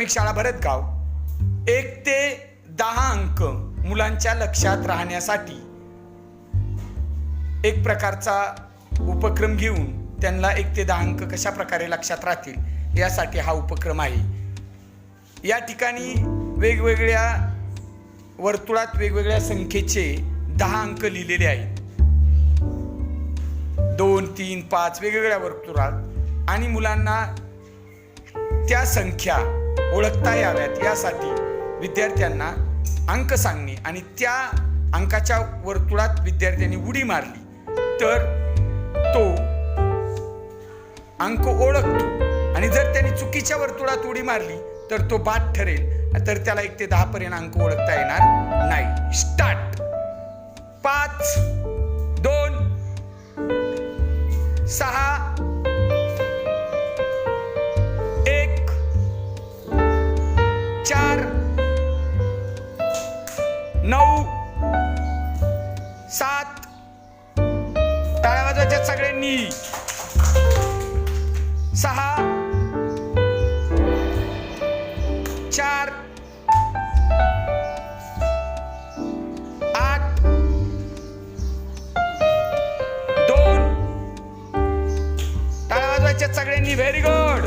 शाळा भरतगाव 1 ते 10 अंक मुलांच्या लक्षात राहण्यासाठी एक प्रकारचा उपक्रम घेऊन त्यांना 1 ते 10 अंक कशा प्रकारे लक्षात राहतील यासाठी हा उपक्रम आहे। या ठिकाणी वेगवेगळ्या वर्तुळात वेगवेगळ्या संख्येचे 10 अंक लिहिलेले आहेत। 2, 3, 5 वेगवेगळ्या वर्तुळात आणि मुलांना त्या संख्या ओळखता याव्यात यासाठी विद्यार्थ्यांना अंक सांगणे आणि त्या अंकाच्या वर्तुळात विद्यार्थ्यांनी उडी मारली तर तो अंक ओळखतो आणि जर त्यांनी चुकीच्या वर्तुळात उडी मारली तर तो बाद ठरेल, तर त्याला 1 ते 10 पर्यंत अंक ओळखता येणार नाही। स्टार्ट। 5, 2, 6, 1, 4, 9, 7 टाळ्या वाजवायच्या सगळ्यांनी। 6, 4, 8, 2 टाळ्या वाजवायच्या सगळ्यांनी। Very good.